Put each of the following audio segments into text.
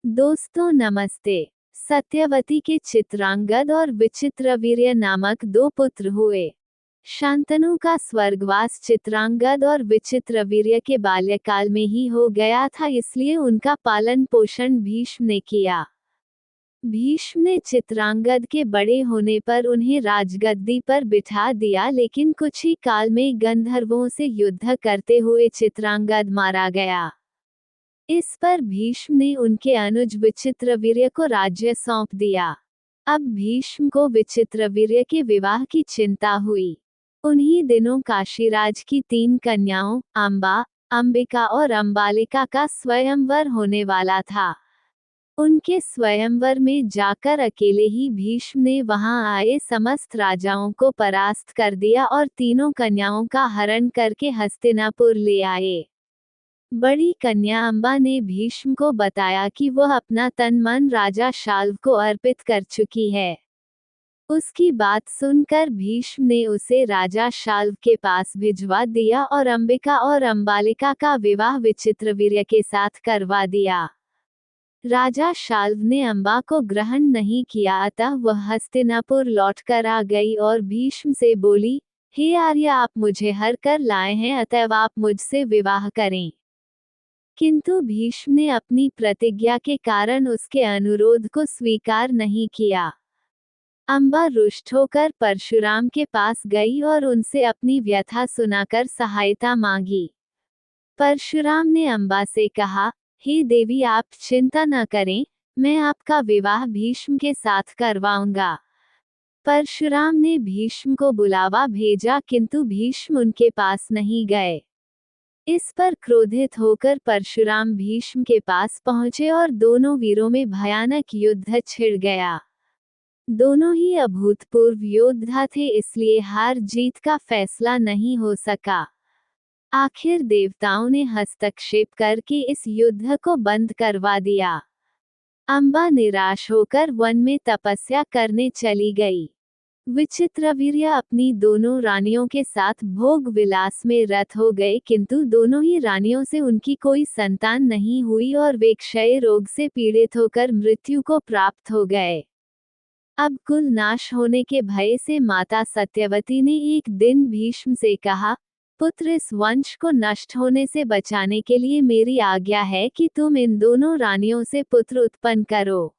दोस्तों नमस्ते। सत्यवती के चित्रांगद और विचित्रवीर्य नामक दो पुत्र हुए। शांतनु का स्वर्गवास चित्रांगद और विचित्रवीर्य के बाल्यकाल में ही हो गया था, इसलिए उनका पालन पोषण भीष्म ने किया। भीष्म ने चित्रांगद के बड़े होने पर उन्हें राजगद्दी पर बिठा दिया, लेकिन कुछ ही काल में गंधर्वों से युद्ध करते हुए चित्रांगद मारा गया। इस पर भीष्म ने उनके अनुज विचित्रवीर्य को राज्य सौंप दिया। अब भीष्म को विचित्रवीर्य के विवाह की चिंता हुई। उन्हीं दिनों काशीराज की 3 कन्याओं अंबा, अंबिका और अंबालिका का स्वयंवर होने वाला था। उनके स्वयंवर में जाकर अकेले ही भीष्म ने वहां आए समस्त राजाओं को परास्त कर दिया और तीनों कन्याओं का हरण करके हस्तिनापुर ले आए। बड़ी कन्या अंबा ने भीष्म को बताया कि वह अपना तन मन राजा शाल्व को अर्पित कर चुकी है। उसकी बात सुनकर भीष्म ने उसे राजा शाल्व के पास भिजवा दिया और अंबिका और अंबालिका का विवाह विचित्रवीर्य के साथ करवा दिया। राजा शाल्व ने अंबा को ग्रहण नहीं किया, अतः वह हस्तिनापुर लौटकर आ गई और भीष्म से बोली, हे आर्य, आप मुझे हर कर लाए हैं, अतएव आप मुझसे विवाह करें। किंतु भीष्म ने अपनी प्रतिज्ञा के कारण उसके अनुरोध को स्वीकार नहीं किया। अंबा रुष्ट होकर परशुराम के पास गई और उनसे अपनी व्यथा सुनाकर सहायता मांगी। परशुराम ने अंबा से कहा, हे देवी, आप चिंता न करें, मैं आपका विवाह भीष्म के साथ करवाऊंगा। परशुराम ने भीष्म को बुलावा भेजा, किंतु भीष्म उनके पास नहीं गए। इस पर क्रोधित होकर परशुराम भीष्म के पास पहुंचे और दोनों वीरों में भयानक युद्ध छिड़ गया। दोनों ही अभूतपूर्व योद्धा थे, इसलिए हार जीत का फैसला नहीं हो सका। आखिर देवताओं ने हस्तक्षेप करके इस युद्ध को बंद करवा दिया। अंबा निराश होकर वन में तपस्या करने चली गई। विचित्रवीर्य अपनी दोनों रानियों के साथ भोग विलास में रत हो गए, किंतु दोनों ही रानियों से उनकी कोई संतान नहीं हुई और वे क्षय रोग से पीड़ित होकर मृत्यु को प्राप्त हो गए। अब कुल नाश होने के भय से माता सत्यवती ने एक दिन भीष्म से कहा, पुत्र, इस वंश को नष्ट होने से बचाने के लिए मेरी आज्ञा है कि तुम इन दोनों रानियों से पुत्र उत्पन्न करो।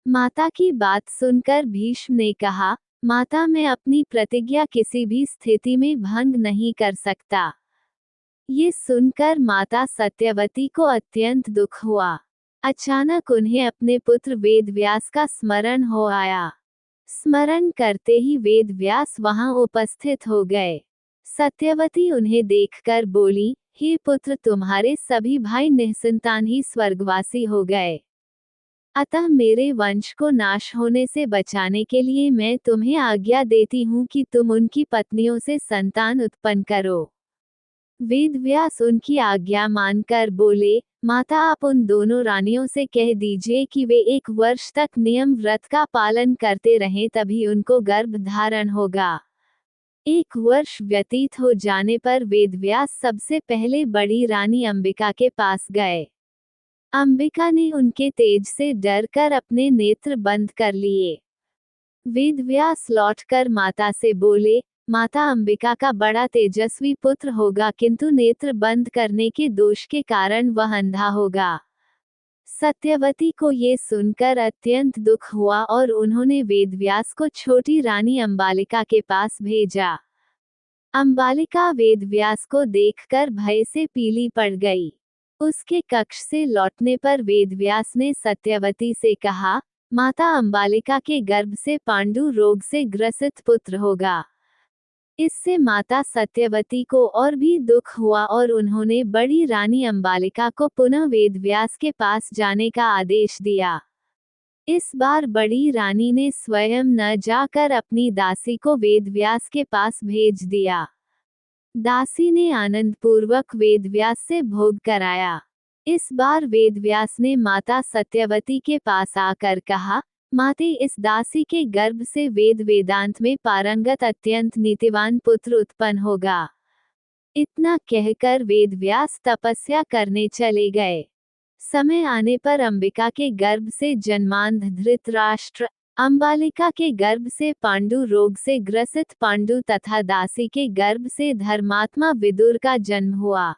माता की बात सुनकर भीष्म ने कहा, माता, मैं अपनी प्रतिज्ञा किसी भी स्थिति में भंग नहीं कर सकता। ये सुनकर माता सत्यवती को अत्यंत दुख हुआ। अचानक उन्हें अपने पुत्र वेदव्यास का स्मरण हो आया। स्मरण करते ही वेदव्यास वहां उपस्थित हो गए। सत्यवती उन्हें देखकर बोली, हे पुत्र, तुम्हारे सभी भाई निःसंतान ही स्वर्गवासी हो गए। अतः मेरे वंश को नाश होने से बचाने के लिए मैं तुम्हें आज्ञा देती हूँ कि तुम उनकी पत्नियों से संतान उत्पन्न करो। वेदव्यास उनकी आज्ञा मानकर बोले, माता, आप उन दोनों रानियों से कह दीजिए कि वे 1 वर्ष तक नियम व्रत का पालन करते रहें, तभी उनको गर्भ धारण होगा। 1 वर्ष व्यतीत हो जाने पर वेदव्यास सबसे पहले बड़ी रानी अंबिका के पास गए। अंबिका ने उनके तेज से डरकर अपने नेत्र बंद कर लिए। वेदव्यास लौटकर माता से बोले, माता, अंबिका का बड़ा तेजस्वी पुत्र होगा, किंतु नेत्र बंद करने के दोष के कारण वह अंधा होगा। सत्यवती को ये सुनकर अत्यंत दुख हुआ और उन्होंने वेदव्यास को छोटी रानी अंबालिका के पास भेजा। अंबालिका वेदव्यास को देखकर भय से पीली पड़ गई। उसके कक्ष से लौटने पर वेदव्यास ने सत्यवती से कहा, माता, अंबालिका के गर्भ से पांडु रोग से ग्रसित पुत्र होगा। इससे माता सत्यवती को और भी दुख हुआ और उन्होंने बड़ी रानी अंबालिका को पुनः वेदव्यास के पास जाने का आदेश दिया। इस बार बड़ी रानी ने स्वयं न जाकर अपनी दासी को वेदव्यास के पास भेज दिया। दासी ने आनंदपूर्वक वेदव्यास से भोग कराया। इस बार वेदव्यास ने माता सत्यवती के पास आकर कहा, माते, इस दासी के गर्भ से वेद वेदांत में पारंगत अत्यंत नीतिवान पुत्र उत्पन्न होगा। इतना कहकर वेदव्यास तपस्या करने चले गए। समय आने पर अंबिका के गर्भ से जन्मांध धृतराष्ट्र, अंबालिका के गर्भ से पांडु, रोग से ग्रसित पांडु तथा दासी के गर्भ से धर्मात्मा विदुर का जन्म हुआ।